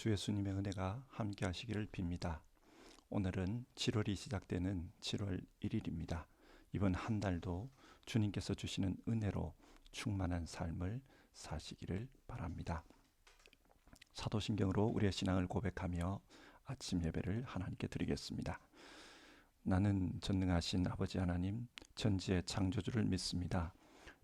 주 예수님의 은혜가 함께 하시기를 빕니다. 오늘은 7월이 시작되는 7월 1일입니다. 이번 한 달도 주님께서 주시는 은혜로 충만한 삶을 사시기를 바랍니다. 사도신경으로 우리의 신앙을 고백하며 아침 예배를 하나님께 드리겠습니다. 나는 전능하신 아버지 하나님, 전지의 창조주를 믿습니다.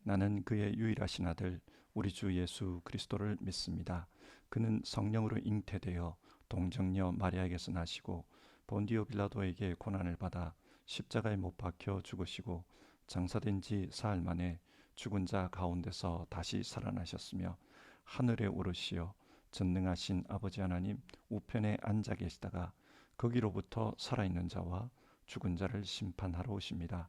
나는 그의 유일하신 아들 우리 주 예수 그리스도를 믿습니다. 그는 성령으로 잉태되어 동정녀 마리아에게서 나시고 본디오 빌라도에게 고난을 받아 십자가에 못 박혀 죽으시고 장사된 지 사흘 만에 죽은 자 가운데서 다시 살아나셨으며 하늘에 오르시어 전능하신 아버지 하나님 우편에 앉아 계시다가 거기로부터 살아있는 자와 죽은 자를 심판하러 오십니다.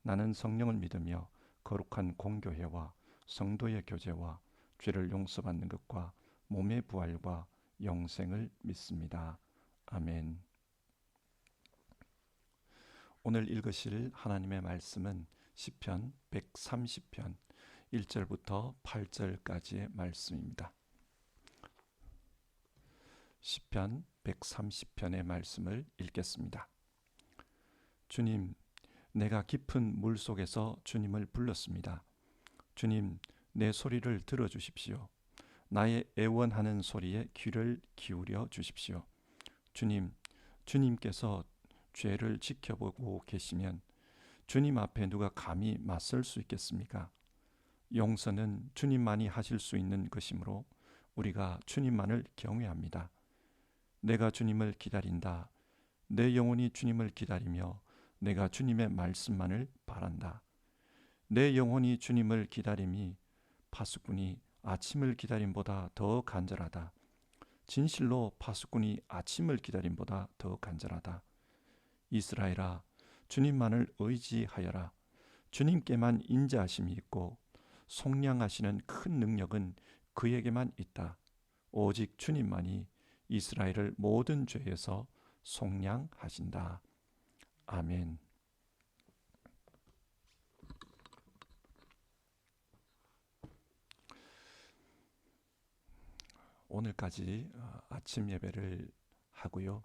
나는 성령을 믿으며 거룩한 공교회와 성도의 교제와 죄를 용서받는 것과 몸의 부활과 영생을 믿습니다. 아멘. 오늘 읽으실 하나님의 말씀은 시편 130편 1절부터 8절까지의 말씀입니다. 시편 130편의 말씀을 읽겠습니다. 주님, 내가 깊은 물 속에서 주님을 불렀습니다. 주님, 내 소리를 들어주십시오. 나의 애원하는 소리에 귀를 기울여 주십시오. 주님, 주님께서 죄를 지켜보고 계시면 주님 앞에 누가 감히 맞설 수 있겠습니까? 용서는 주님만이 하실 수 있는 것이므로 우리가 주님만을 경외합니다. 내가 주님을 기다린다. 내 영혼이 주님을 기다리며 내가 주님의 말씀만을 바란다. 내 영혼이 주님을 기다림이 파수꾼이 아침을 기다림보다 더 간절하다. 진실로 파수꾼이 아침을 기다림보다 더 간절하다. 이스라엘아, 주님만을 의지하여라. 주님께만 인자하심이 있고 속량하시는 큰 능력은 그에게만 있다. 오직 주님만이 이스라엘을 모든 죄에서 속량하신다. 아멘. 오늘까지 아침 예배를 하고요.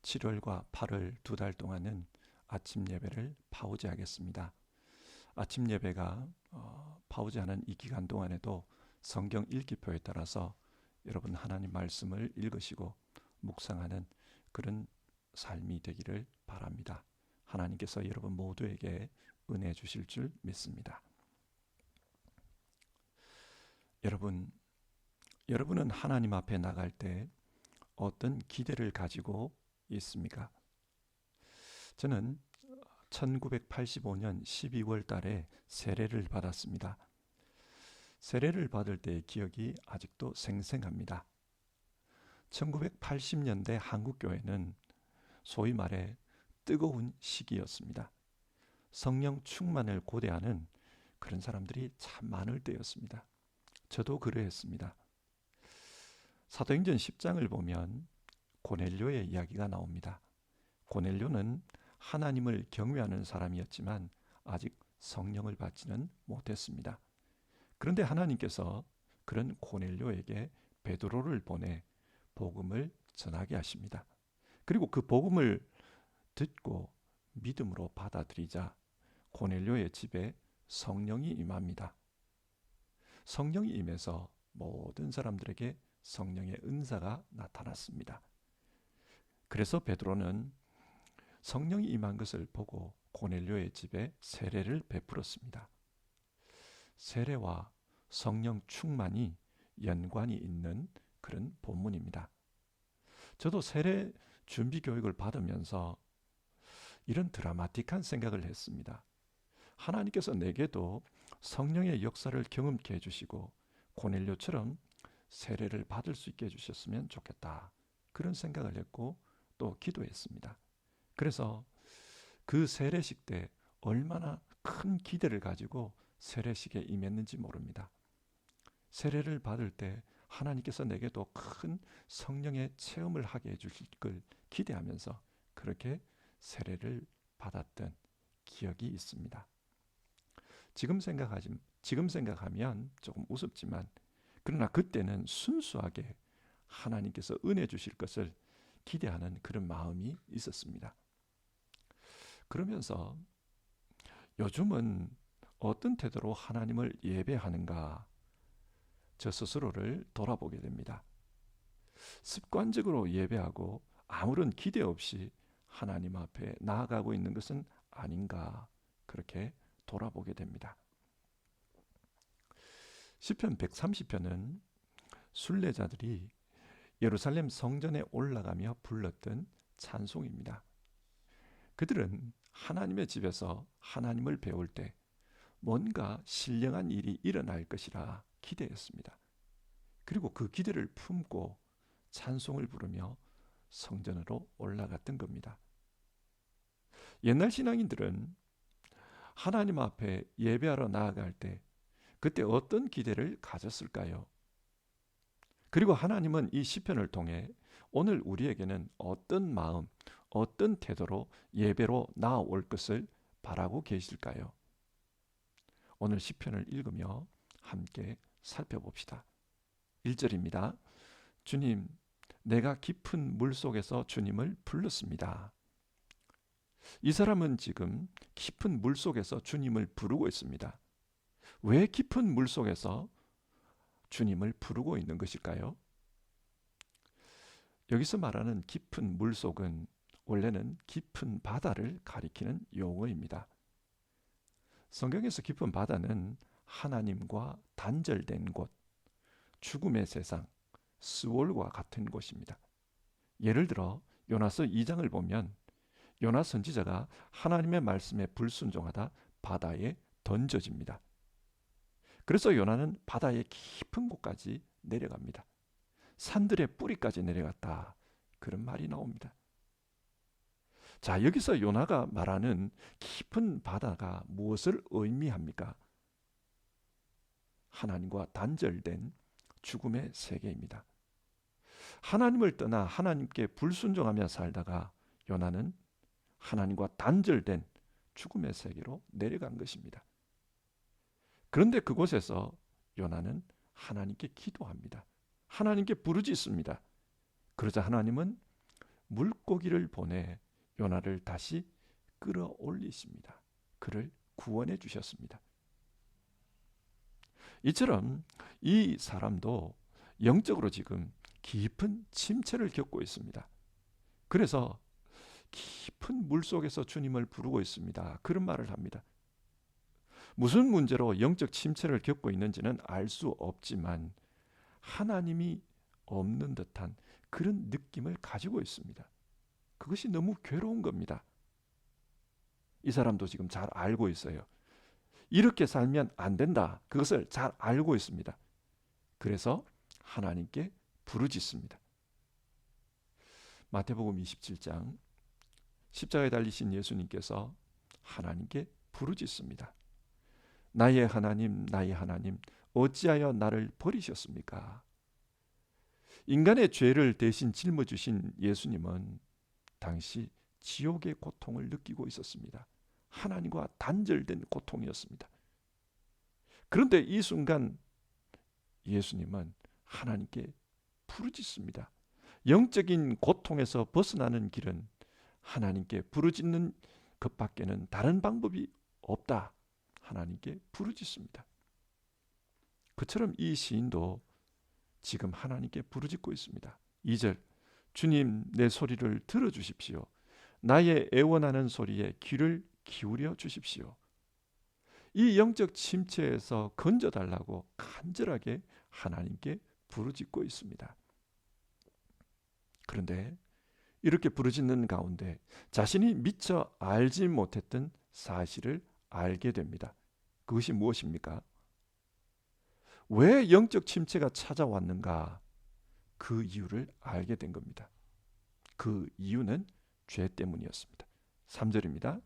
7월과 8월 두 달 동안은 아침 예배를 파우제하겠습니다. 아침 예배가 파우제하는 이 기간 동안에도 성경 읽기표에 따라서 여러분 하나님 말씀을 읽으시고 묵상하는 그런 삶이 되기를 바랍니다. 하나님께서 여러분 모두에게 은혜 주실 줄 믿습니다. 여러분은 하나님 앞에 나갈 때 어떤 기대를 가지고 있습니까? 저는 1985년 12월 달에 세례를 받았습니다. 세례를 받을 때의 기억이 아직도 생생합니다. 1980년대 한국교회는 소위 말해 뜨거운 시기였습니다. 성령 충만을 고대하는 그런 사람들이 참 많을 때였습니다. 저도 그러했습니다. 사도행전 10장을 보면 고넬료의 이야기가 나옵니다. 고넬료는 하나님을 경외하는 사람이었지만 아직 성령을 받지는 못했습니다. 그런데 하나님께서 그런 고넬료에게 베드로를 보내 복음을 전하게 하십니다. 그리고 그 복음을 듣고 믿음으로 받아들이자 고넬료의 집에 성령이 임합니다. 성령이 임해서 모든 사람들에게 성령의 은사가 나타났습니다. 그래서 베드로는 성령이 임한 것을 보고 고넬료의 집에 세례를 베풀었습니다. 세례와 성령 충만이 연관이 있는 그런 본문입니다. 저도 세례 준비 교육을 받으면서 이런 드라마틱한 생각을 했습니다. 하나님께서 내게도 성령의 역사를 경험케 해주시고 고넬료처럼 세례를 받을 수 있게 해주셨으면 좋겠다. 그런 생각을 했고 또 기도했습니다. 그래서 그 세례식 때 얼마나 큰 기대를 가지고 세례식에 임했는지 모릅니다. 세례를 받을 때 하나님께서 내게도 큰 성령의 체험을 하게 해주실 걸 기대하면서 그렇게 세례를 받았던 기억이 있습니다. 지금 생각하면 조금 우습지만 그러나 그때는 순수하게 하나님께서 은혜 주실 것을 기대하는 그런 마음이 있었습니다. 그러면서 요즘은 어떤 태도로 하나님을 예배하는가, 저 스스로를 돌아보게 됩니다. 습관적으로 예배하고 아무런 기대 없이 하나님 앞에 나아가고 있는 것은 아닌가, 그렇게 돌아보게 됩니다. 시편 130편은 순례자들이 예루살렘 성전에 올라가며 불렀던 찬송입니다. 그들은 하나님의 집에서 하나님을 배울 때 뭔가 신령한 일이 일어날 것이라 기대했습니다. 그리고 그 기대를 품고 찬송을 부르며 성전으로 올라갔던 겁니다. 옛날 신앙인들은 하나님 앞에 예배하러 나아갈 때 그때 어떤 기대를 가졌을까요? 그리고 하나님은 이 시편을 통해 오늘 우리에게는 어떤 마음, 어떤 태도로 예배로 나아올 것을 바라고 계실까요? 오늘 시편을 읽으며 함께 살펴봅시다. 1절입니다. 주님, 내가 깊은 물속에서 주님을 불렀습니다. 이 사람은 지금 깊은 물속에서 주님을 부르고 있습니다. 왜 깊은 물속에서 주님을 부르고 있는 것일까요? 여기서 말하는 깊은 물속은 원래는 깊은 바다를 가리키는 용어입니다. 성경에서 깊은 바다는 하나님과 단절된 곳, 죽음의 세상, 스올과 같은 곳입니다. 예를 들어 요나서 2장을 보면 요나 선지자가 하나님의 말씀에 불순종하다 바다에 던져집니다. 그래서 요나는 바다의 깊은 곳까지 내려갑니다. 산들의 뿌리까지 내려갔다, 그런 말이 나옵니다. 자, 여기서 요나가 말하는 깊은 바다가 무엇을 의미합니까? 하나님과 단절된 죽음의 세계입니다. 하나님을 떠나 하나님께 불순종하며 살다가 요나는 하나님과 단절된 죽음의 세계로 내려간 것입니다. 그런데 그곳에서 요나는 하나님께 기도합니다. 하나님께 부르짖습니다. 그러자 하나님은 물고기를 보내 요나를 다시 끌어올리십니다. 그를 구원해 주셨습니다. 이처럼 이 사람도 영적으로 지금 깊은 침체를 겪고 있습니다. 그래서 깊은 물속에서 주님을 부르고 있습니다, 그런 말을 합니다. 무슨 문제로 영적 침체를 겪고 있는지는 알 수 없지만 하나님이 없는 듯한 그런 느낌을 가지고 있습니다. 그것이 너무 괴로운 겁니다. 이 사람도 지금 잘 알고 있어요. 이렇게 살면 안 된다, 그것을 잘 알고 있습니다. 그래서 하나님께 부르짖습니다. 마태복음 27장, 십자가에 달리신 예수님께서 하나님께 부르짖습니다. 나의 하나님, 나의 하나님, 어찌하여 나를 버리셨습니까? 인간의 죄를 대신 짊어지신 예수님은 당시 지옥의 고통을 느끼고 있었습니다. 하나님과 단절된 고통이었습니다. 그런데 이 순간 예수님은 하나님께 부르짖습니다. 영적인 고통에서 벗어나는 길은 하나님께 부르짖는 것밖에는 다른 방법이 없다, 하나님께 부르짖습니다. 그처럼 이 시인도 지금 하나님께 부르짖고 있습니다. 2절, 주님, 내 소리를 들어주십시오. 나의 애원하는 소리에 귀를 기울여 주십시오. 이 영적 침체에서 건져달라고 간절하게 하나님께 부르짖고 있습니다. 그런데 이렇게 부르짖는 가운데 자신이 미처 알지 못했던 사실을 알게 됩니다. 그것이 무엇입니까? 왜 영적 침체가 찾아왔는가? 그 이유를 알게 된 겁니다. 그 이유는 죄 때문이었습니다. 3절입니다.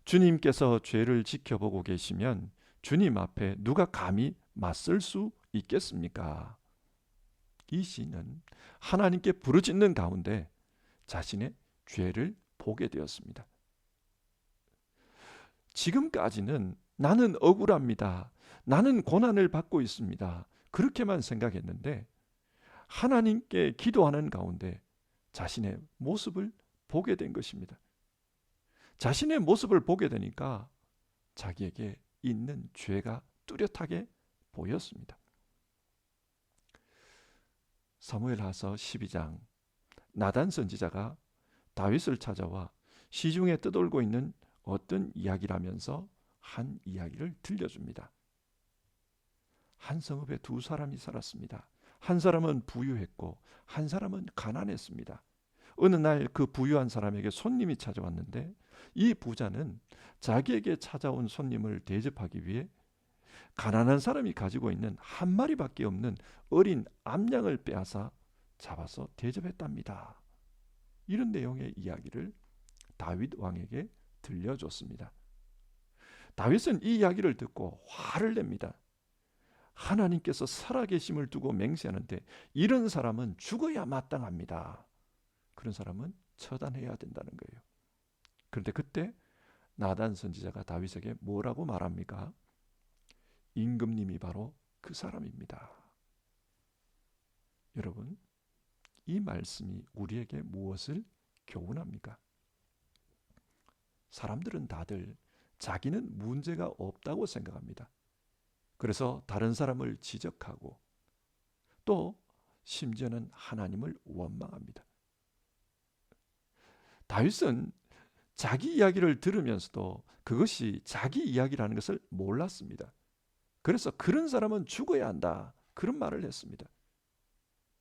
주님께서 죄를 지켜보고 계시면 주님 앞에 누가 감히 맞설 수 있겠습니까? 이 시인은 하나님께 부르짖는 가운데 자신의 죄를 보게 되었습니다. 지금까지는 나는 억울합니다, 나는 고난을 받고 있습니다, 그렇게만 생각했는데 하나님께 기도하는 가운데 자신의 모습을 보게 된 것입니다. 자신의 모습을 보게 되니까 자기에게 있는 죄가 뚜렷하게 보였습니다. 사무엘하서 12장, 나단 선지자가 다윗을 찾아와 시중에 떠돌고 있는 어떤 이야기라면서 한 이야기를 들려줍니다. 한 성읍에 두 사람이 살았습니다. 한 사람은 부유했고 한 사람은 가난했습니다. 어느 날 그 부유한 사람에게 손님이 찾아왔는데 이 부자는 자기에게 찾아온 손님을 대접하기 위해 가난한 사람이 가지고 있는 한 마리밖에 없는 어린 암양을 빼앗아 잡아서 대접했답니다. 이런 내용의 이야기를 다윗 왕에게 들려줬습니다. 다윗은 이 이야기를 듣고 화를 냅니다. 하나님께서 살아계심을 두고 맹세하는데 이런 사람은 죽어야 마땅합니다. 그런 사람은 처단해야 된다는 거예요. 그런데 그때 나단 선지자가 다윗에게 뭐라고 말합니까? 임금님이 바로 그 사람입니다. 여러분, 이 말씀이 우리에게 무엇을 교훈합니까? 사람들은 다들 자기는 문제가 없다고 생각합니다. 그래서 다른 사람을 지적하고 또 심지어는 하나님을 원망합니다. 다윗은 자기 이야기를 들으면서도 그것이 자기 이야기라는 것을 몰랐습니다. 그래서 그런 사람은 죽어야 한다, 그런 말을 했습니다.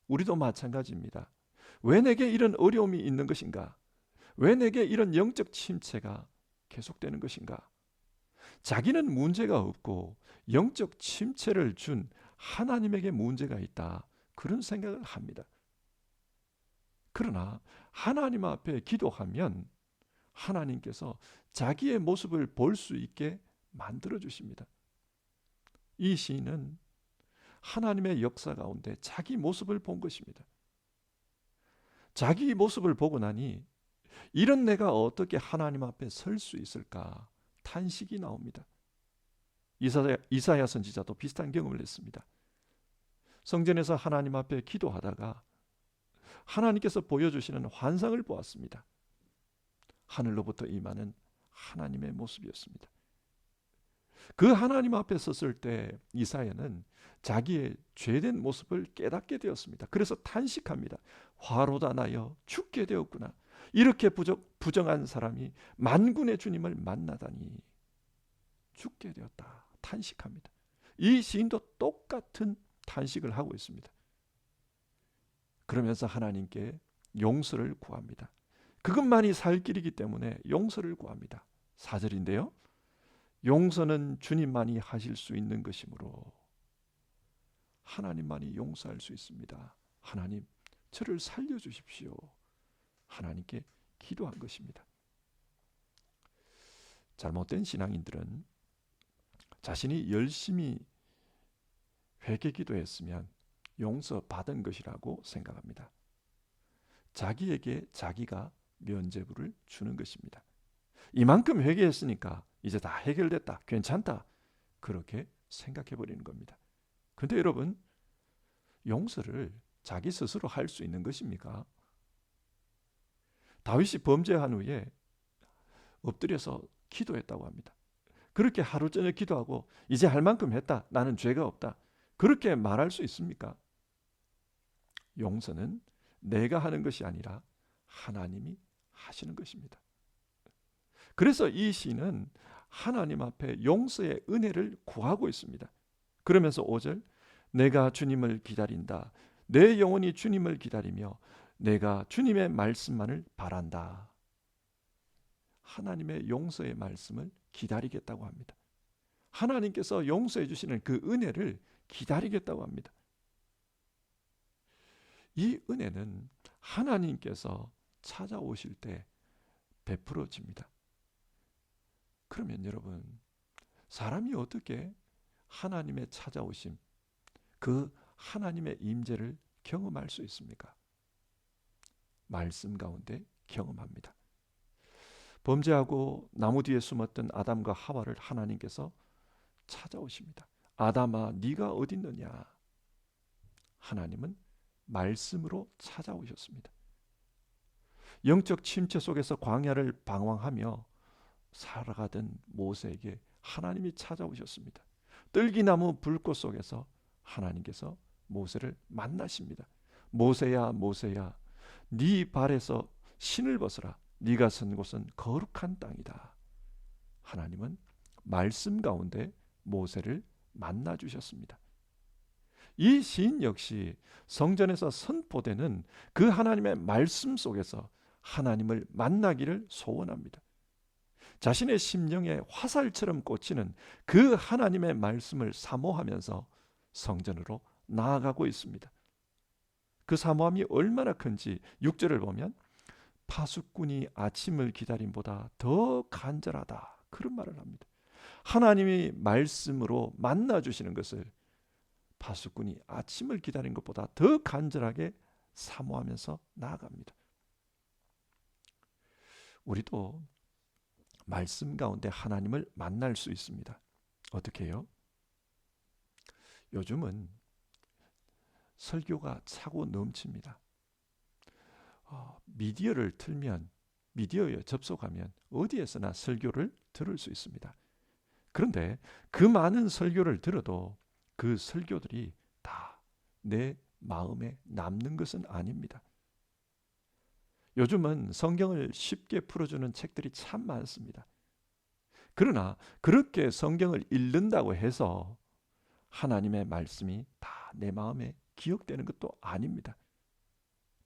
우리도 마찬가지입니다. 왜 내게 이런 어려움이 있는 것인가? 왜 내게 이런 영적 침체가 계속되는 것인가? 자기는 문제가 없고 영적 침체를 준 하나님에게 문제가 있다, 그런 생각을 합니다. 그러나 하나님 앞에 기도하면 하나님께서 자기의 모습을 볼 수 있게 만들어 주십니다. 이 시인은 하나님의 역사 가운데 자기 모습을 본 것입니다. 자기 모습을 보고 나니 이런 내가 어떻게 하나님 앞에 설 수 있을까 탄식이 나옵니다. 이사야 선지자도 비슷한 경험을 했습니다. 성전에서 하나님 앞에 기도하다가 하나님께서 보여주시는 환상을 보았습니다. 하늘로부터 임하는 하나님의 모습이었습니다. 그 하나님 앞에 섰을 때 이사야는 자기의 죄된 모습을 깨닫게 되었습니다. 그래서 탄식합니다. 화로다 나여 죽게 되었구나. 이렇게 부정한 사람이 만군의 주님을 만나다니 죽게 되었다, 탄식합니다. 이 시인도 똑같은 탄식을 하고 있습니다. 그러면서 하나님께 용서를 구합니다. 그것만이 살 길이기 때문에 용서를 구합니다. 4절인데요. 용서는 주님만이 하실 수 있는 것이므로 하나님만이 용서할 수 있습니다. 하나님, 저를 살려주십시오. 하나님께 기도한 것입니다. 잘못된 신앙인들은 자신이 열심히 회개 기도했으면 용서받은 것이라고 생각합니다. 자기에게 자기가 면죄부를 주는 것입니다. 이만큼 회개했으니까 이제 다 해결됐다, 괜찮다, 그렇게 생각해 버리는 겁니다. 그런데 여러분, 용서를 자기 스스로 할 수 있는 것입니까? 다윗이 범죄한 후에 엎드려서 기도했다고 합니다. 그렇게 하루 종일 기도하고 이제 할 만큼 했다, 나는 죄가 없다, 그렇게 말할 수 있습니까? 용서는 내가 하는 것이 아니라 하나님이 하시는 것입니다. 그래서 이 시는 하나님 앞에 용서의 은혜를 구하고 있습니다. 그러면서 5절, 내가 주님을 기다린다. 내 영혼이 주님을 기다리며 내가 주님의 말씀만을 바란다. 하나님의 용서의 말씀을 기다리겠다고 합니다. 하나님께서 용서해 주시는 그 은혜를 기다리겠다고 합니다. 이 은혜는 하나님께서 찾아오실 때 베풀어집니다. 그러면 여러분, 사람이 어떻게 하나님의 찾아오심, 그 하나님의 임재를 경험할 수 있습니까? 말씀 가운데 경험합니다. 범죄하고 나무 뒤에 숨었던 아담과 하와를 하나님께서 찾아오십니다. 아담아, 네가 어디 있느냐? 하나님은 말씀으로 찾아오셨습니다. 영적 침체 속에서 광야를 방황하며 살아가던 모세에게 하나님이 찾아오셨습니다. 떨기나무 불꽃 속에서 하나님께서 모세를 만나십니다. 모세야, 모세야, 네 발에서 신을 벗어라. 네가 선 곳은 거룩한 땅이다. 하나님은 말씀 가운데 모세를 만나 주셨습니다. 이 시인 역시 성전에서 선포되는 그 하나님의 말씀 속에서 하나님을 만나기를 소원합니다. 자신의 심령에 화살처럼 꽂히는 그 하나님의 말씀을 사모하면서 성전으로 나아가고 있습니다. 그 사모함이 얼마나 큰지 6절을 보면 파수꾼이 아침을 기다림보다 더 간절하다, 그런 말을 합니다. 하나님이 말씀으로 만나 주시는 것을 파수꾼이 아침을 기다린 것보다 더 간절하게 사모하면서 나아갑니다. 우리도 말씀 가운데 하나님을 만날 수 있습니다. 어떻게 해요? 요즘은 설교가 차고 넘칩니다. 미디어를 틀면, 미디어에 접속하면 어디에서나 설교를 들을 수 있습니다. 그런데 그 많은 설교를 들어도 그 설교들이 다 내 마음에 남는 것은 아닙니다. 요즘은 성경을 쉽게 풀어주는 책들이 참 많습니다. 그러나 그렇게 성경을 읽는다고 해서 하나님의 말씀이 다 내 마음에 기억되는 것도 아닙니다.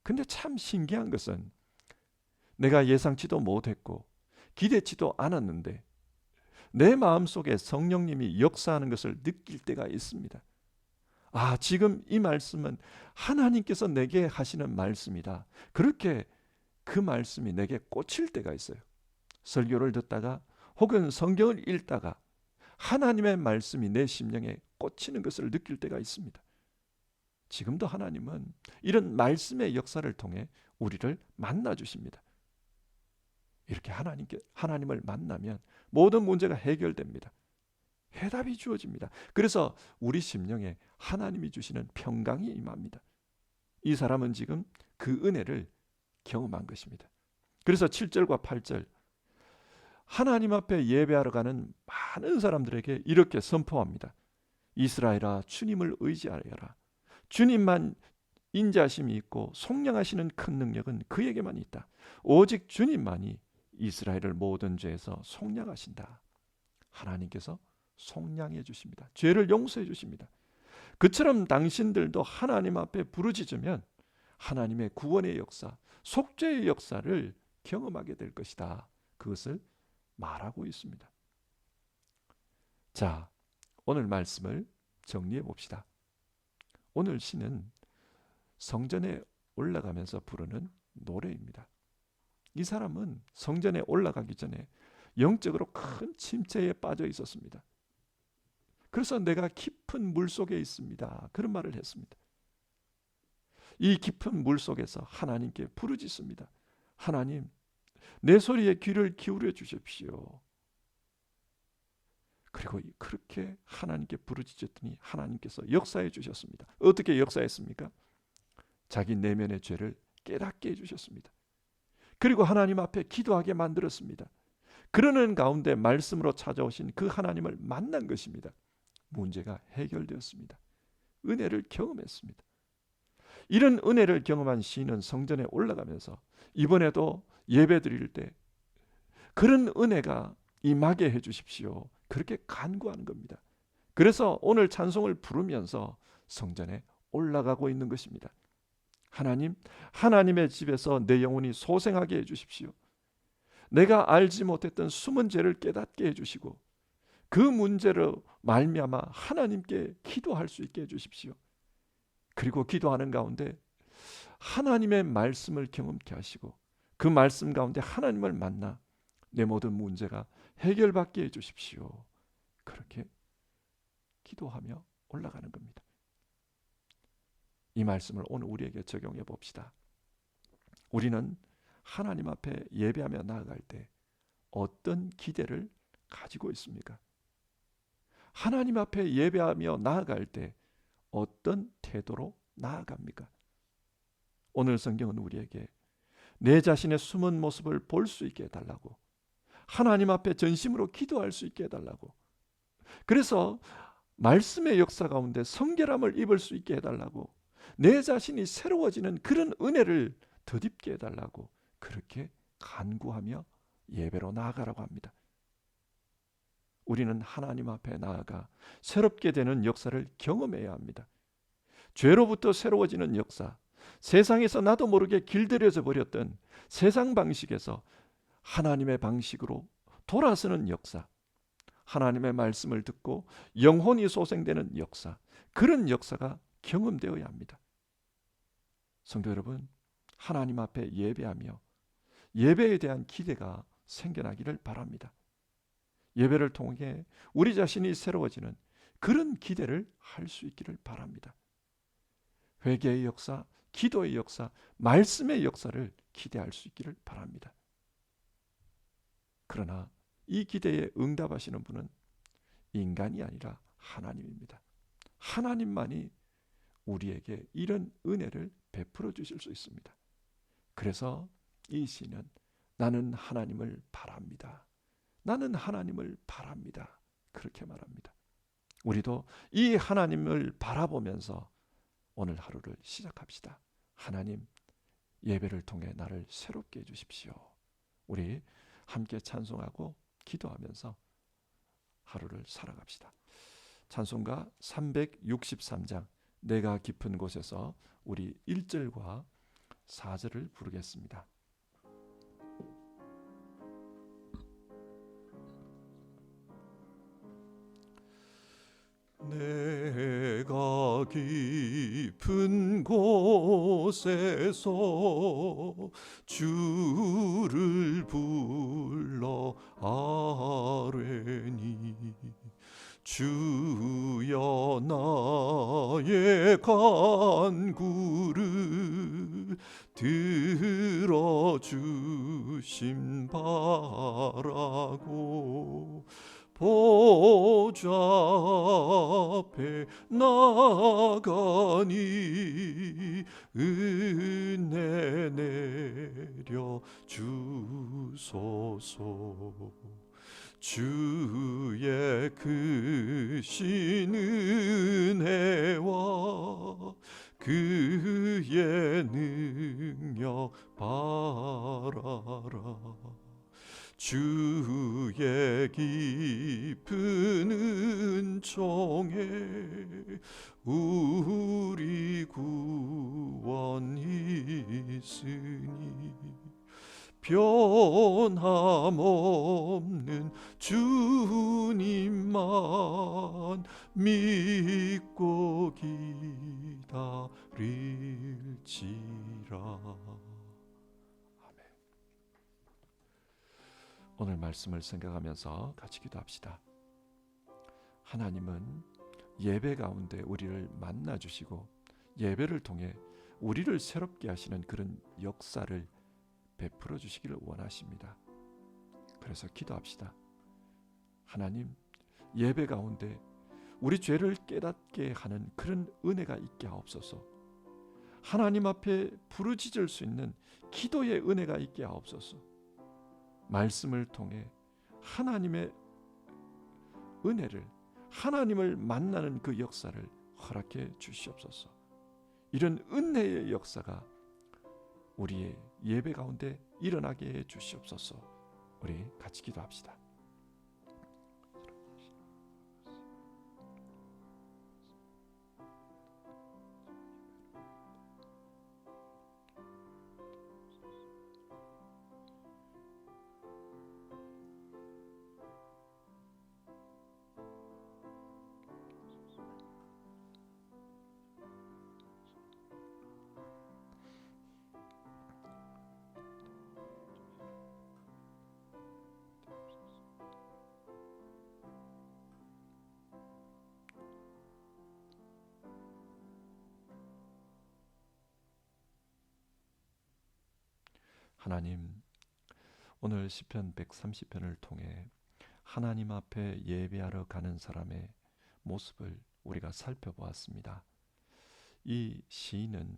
근데 참 신기한 것은 내가 예상치도 못했고 기대치도 않았는데 내 마음속에 성령님이 역사하는 것을 느낄 때가 있습니다. 아, 지금 이 말씀은 하나님께서 내게 하시는 말씀이다. 그렇게 그 말씀이 내게 꽂힐 때가 있어요. 설교를 듣다가 혹은 성경을 읽다가 하나님의 말씀이 내 심령에 꽂히는 것을 느낄 때가 있습니다. 지금도 하나님은 이런 말씀의 역사를 통해 우리를 만나 주십니다. 이렇게 하나님을 만나면 모든 문제가 해결됩니다. 해답이 주어집니다. 그래서 우리 심령에 하나님이 주시는 평강이 임합니다. 이 사람은 지금 그 은혜를 경험한 것입니다. 그래서 7절과 8절, 하나님 앞에 예배하러 가는 많은 사람들에게 이렇게 선포합니다. 이스라엘아, 주님을 의지하여라. 주님만 인자하심이 있고 속량하시는 큰 능력은 그에게만 있다. 오직 주님만이 이스라엘을 모든 죄에서 속량하신다. 하나님께서 속량해 주십니다. 죄를 용서해 주십니다. 그처럼 당신들도 하나님 앞에 부르짖으면 하나님의 구원의 역사, 속죄의 역사를 경험하게 될 것이다. 그것을 말하고 있습니다. 자, 오늘 말씀을 정리해 봅시다. 오늘 시는 성전에 올라가면서 부르는 노래입니다. 이 사람은 성전에 올라가기 전에 영적으로 큰 침체에 빠져 있었습니다. 그래서 내가 깊은 물 속에 있습니다. 그런 말을 했습니다. 이 깊은 물 속에서 하나님께 부르짖습니다. 하나님, 내 소리에 귀를 기울여 주십시오. 그리고 그렇게 하나님께 부르짖었더니 하나님께서 역사해 주셨습니다. 어떻게 역사했습니까? 자기 내면의 죄를 깨닫게 해주셨습니다. 그리고 하나님 앞에 기도하게 만들었습니다. 그러는 가운데 말씀으로 찾아오신 그 하나님을 만난 것입니다. 문제가 해결되었습니다. 은혜를 경험했습니다. 이런 은혜를 경험한 시인은 성전에 올라가면서 이번에도 예배 드릴 때 그런 은혜가 임하게 해주십시오. 그렇게 간구하는 겁니다. 그래서 오늘 찬송을 부르면서 성전에 올라가고 있는 것입니다. 하나님, 하나님의 집에서 내 영혼이 소생하게 해주십시오. 내가 알지 못했던 숨은 죄를 깨닫게 해주시고 그 문제로 말미암아 하나님께 기도할 수 있게 해주십시오. 그리고 기도하는 가운데 하나님의 말씀을 경험케 하시고 그 말씀 가운데 하나님을 만나 내 모든 문제가 해결받게 해주십시오. 그렇게 기도하며 올라가는 겁니다. 이 말씀을 오늘 우리에게 적용해 봅시다. 우리는 하나님 앞에 예배하며 나아갈 때 어떤 기대를 가지고 있습니까? 하나님 앞에 예배하며 나아갈 때 어떤 태도로 나아갑니까? 오늘 성경은 우리에게 내 자신의 숨은 모습을 볼 수 있게 해달라고, 하나님 앞에 전심으로 기도할 수 있게 해달라고, 그래서 말씀의 역사 가운데 성결함을 입을 수 있게 해달라고, 내 자신이 새로워지는 그런 은혜를 덧입게 해달라고 그렇게 간구하며 예배로 나아가라고 합니다. 우리는 하나님 앞에 나아가 새롭게 되는 역사를 경험해야 합니다. 죄로부터 새로워지는 역사, 세상에서 나도 모르게 길들여져 버렸던 세상 방식에서 하나님의 방식으로 돌아서는 역사, 하나님의 말씀을 듣고 영혼이 소생되는 역사, 그런 역사가 경험되어야 합니다. 성도 여러분, 하나님 앞에 예배하며 예배에 대한 기대가 생겨나기를 바랍니다. 예배를 통해 우리 자신이 새로워지는 그런 기대를 할 수 있기를 바랍니다. 회개의 역사, 기도의 역사, 말씀의 역사를 기대할 수 있기를 바랍니다. 그러나 이 기대에 응답하시는 분은 인간이 아니라 하나님입니다. 하나님만이 우리에게 이런 은혜를 베풀어 주실 수 있습니다. 그래서 이 시는 나는 하나님을 바랍니다. 나는 하나님을 바랍니다. 그렇게 말합니다. 우리도 이 하나님을 바라보면서 오늘 하루를 시작합시다. 하나님, 예배를 통해 나를 새롭게 해주십시오. 우리 함께 찬송하고 기도하면서 하루를 살아갑시다. 찬송가 363장 내가 깊은 곳에서 우리 1절과 4절을 부르겠습니다. 내가 깊은 곳에서 주를 불러 아뢰니 주여 나의 간구를 들어주심 바라고 보좌 앞에 나가니 은혜 내려 주소서. 주의 크신 은혜와 그의 능력 바라라. 주의 깊은 은총에 우리 구원이 있으니 변함없는 주님만 믿고 기다릴지라. 오늘 말씀을 생각하면서 같이 기도합시다. 하나님은 예배 가운데 우리를 만나 주시고 예배를 통해 우리를 새롭게 하시는 그런 역사를 베풀어 주시기를 원하십니다. 그래서 기도합시다. 하나님, 예배 가운데 우리 죄를 깨닫게 하는 그런 은혜가 있게 하옵소서. 하나님 앞에 부르짖을 수 있는 기도의 은혜가 있게 하옵소서. 말씀을 통해 하나님의 은혜를, 하나님을 만나는 그 역사를 허락해 주시옵소서. 이런 은혜의 역사가 우리의 예배 가운데 일어나게 해 주시옵소서. 우리 같이 기도합시다. 하나님, 오늘 시편 130편을 통해 하나님 앞에 예배하러 가는 사람의 모습을 우리가 살펴보았습니다. 이 시인은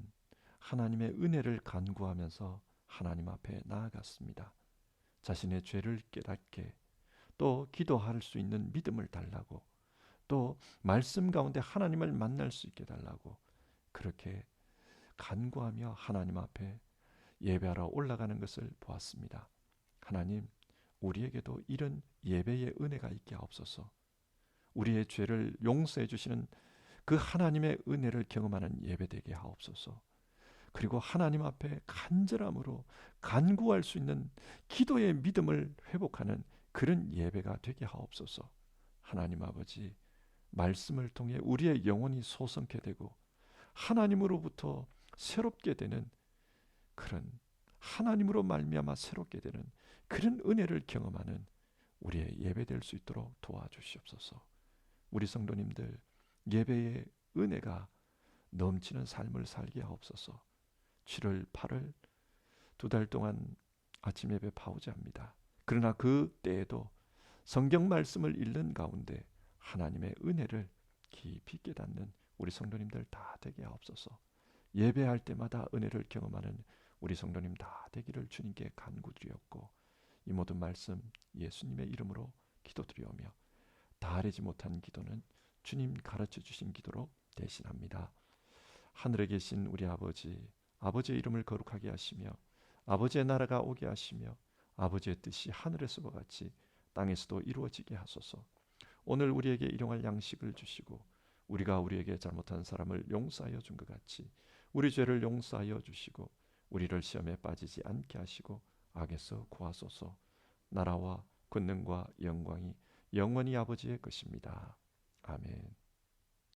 하나님의 은혜를 간구하면서 하나님 앞에 나아갔습니다. 자신의 죄를 깨닫게, 또 기도할 수 있는 믿음을 달라고, 또 말씀 가운데 하나님을 만날 수 있게 달라고 그렇게 간구하며 하나님 앞에 예배하러 올라가는 것을 보았습니다. 하나님, 우리에게도 이런 예배의 은혜가 있게 하옵소서. 우리의 죄를 용서해 주시는 그 하나님의 은혜를 경험하는 예배되게 하옵소서. 그리고 하나님 앞에 간절함으로 간구할 수 있는 기도의 믿음을 회복하는 그런 예배가 되게 하옵소서. 하나님 아버지, 말씀을 통해 우리의 영혼이 소성케 되고 하나님으로부터 새롭게 되는 그런, 하나님으로 말미암아 새롭게 되는 그런 은혜를 경험하는 우리의 예배될 수 있도록 도와주시옵소서. 우리 성도님들 예배의 은혜가 넘치는 삶을 살게 하옵소서. 7월 8월 2달 동안 아침 예배 파우자입니다. 그러나 그 때에도 성경 말씀을 읽는 가운데 하나님의 은혜를 깊이 깨닫는 우리 성도님들 다 되게 하옵소서. 예배할 때마다 은혜를 경험하는 우리 성도님 다 되기를 주님께 간구드리었고, 이 모든 말씀 예수님의 이름으로 기도드리오며, 다하지 못한 기도는 주님 가르쳐 주신 기도로 대신합니다. 하늘에 계신 우리 아버지, 아버지의 이름을 거룩하게 하시며 아버지의 나라가 오게 하시며 아버지의 뜻이 하늘에서와 같이 땅에서도 이루어지게 하소서. 오늘 우리에게 일용할 양식을 주시고 우리가 우리에게 잘못한 사람을 용서하여 준 것 같이 우리 죄를 용서하여 주시고 우리를 시험에 빠지지 않게 하시고 악에서 구하소서. 나라와 권능과 영광이 영원히 아버지의 것입니다. 아멘.